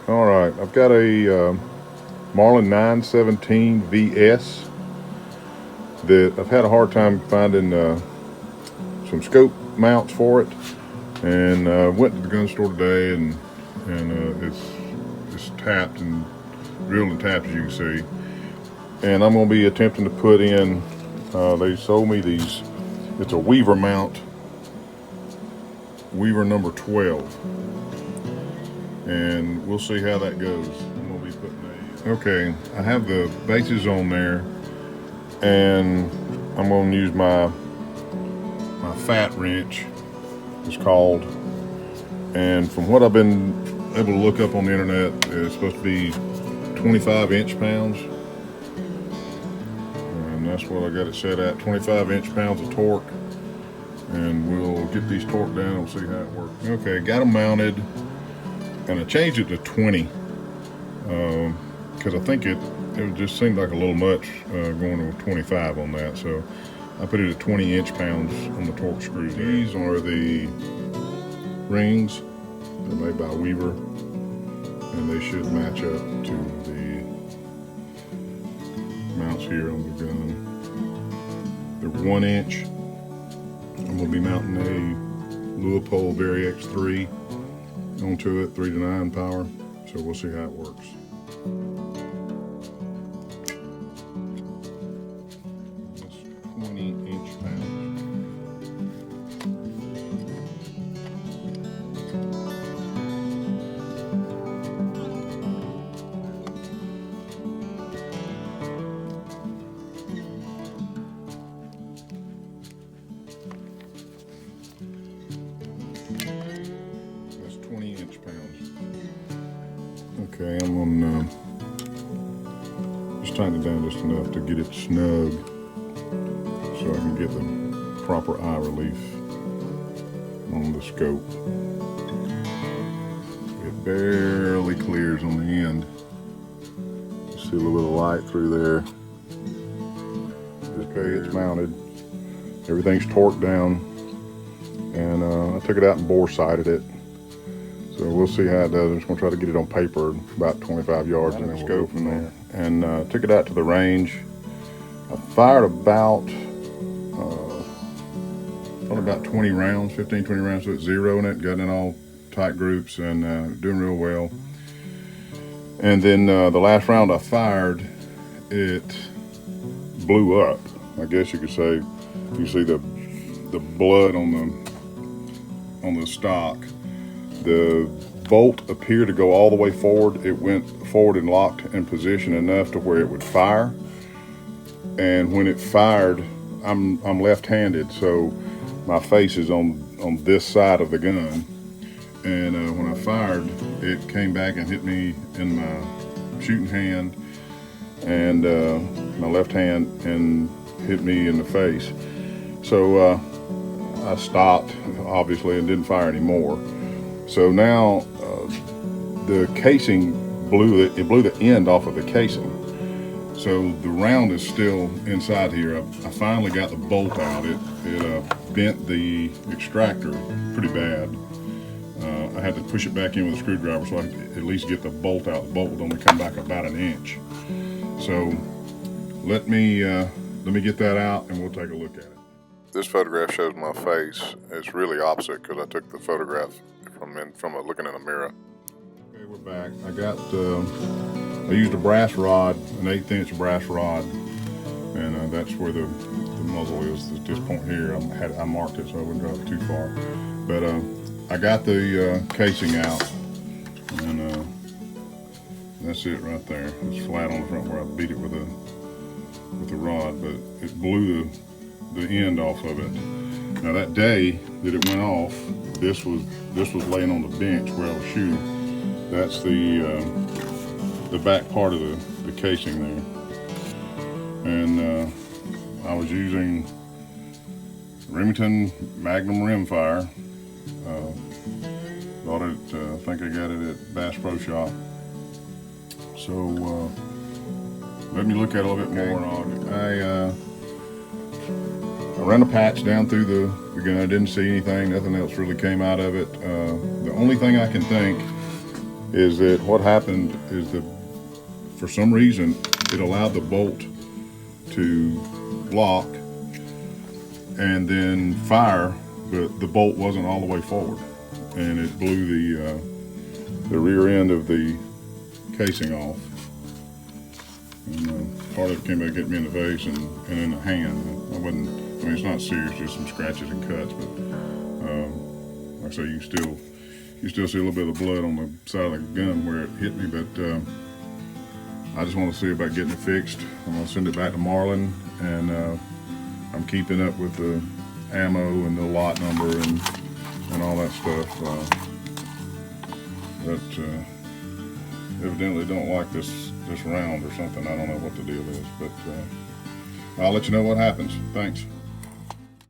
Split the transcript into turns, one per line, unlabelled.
All right, I've got a Marlin 917 VS that I've had a hard time finding some scope mounts for it, and went to the gun store today, and it's tapped and drilled and tapped, as you can see. And I'm going to be attempting to put in. They sold me these. It's a Weaver mount, Weaver number 12, and we'll see how that goes. I'm going to be putting okay, I have the bases on there, and I'm going to use my fat wrench, it's called. And from what I've been able to look up on the internet, it's supposed to be 25 inch-pounds. And that's what I got it set at, 25 inch-pounds of torque. And we'll get these torqued down and we'll see how it works. Okay, got them mounted, and I changed it to 20. Because I think it just seemed like a little much going to 25 on that. So I put it at 20 inch-pounds on the torque screws. These are the rings. They're made by Weaver, and they should match up to the mounts here on the gun. They're 1 inch. I'm going to be mounting a Leupold Vari X3 onto it, 3 to 9 power. So we'll see how it works. That's 20 inch-pounds. That's 20 inch-pounds. Okay, I'm on just tighten it down just enough to get it snug so I can get the proper eye relief on the scope. It barely clears on the end. You see a little bit of light through there. Okay, it's mounted. Everything's torqued down, and I took it out and bore sighted it. So we'll see how it does. I'm just going to try to get it on paper about 25 yards, and then we'll go from there. And took it out to the range. I fired about probably about 20 rounds, 15, 20 rounds, so it's zeroing it, got in all tight groups, and doing real well. And then the last round I fired, it blew up, I guess you could say. You see the blood on the stock. The bolt appeared to go all the way forward. It went forward and locked in position enough to where it would fire. And when it fired, I'm left-handed, so my face is on this side of the gun. And when I fired, it came back and hit me in my shooting hand and my left hand, and hit me in the face. So I stopped, obviously, and didn't fire anymore. So now the casing blew the end off of the casing. So the round is still inside here. I finally got the bolt out. It bent the extractor pretty bad. I had to push it back in with a screwdriver so I could at least get the bolt out. The bolt would only come back about 1 inch. So let me get that out and we'll take a look at it. This photograph shows my face. It's really opposite because I took the photograph from looking in a mirror. Okay, we're back. I used a brass rod, an 1/8 inch brass rod, and that's where the muzzle is at this point here. I marked it so I wouldn't drive it too far. But I got the casing out, and that's it right there. It's flat on the front where I beat it with a rod, but it blew the end off of it. Now that day that it went off, this was laying on the bench where I was shooting. That's the back part of the casing there. And I was using Remington Magnum rimfire. Bought it, I think I got it at Bass Pro Shop. So let me look at it a little bit more. I ran a patch down through the gun. I didn't see anything. Nothing else really came out of it. The only thing I can think is that what happened is that for some reason it allowed the bolt to lock and then fire, but the bolt wasn't all the way forward, and it blew the rear end of the casing off. And part of it came back, hit me in the face and in the hand. I mean, it's not serious, just some scratches and cuts, but like I say, you still see a little bit of blood on the side of the gun where it hit me, but I just want to see about getting it fixed. I'm going to send it back to Marlin, and I'm keeping up with the ammo and the lot number and all that stuff. But evidently don't like this round or something. I don't know what the deal is, but I'll let you know what happens. Thanks.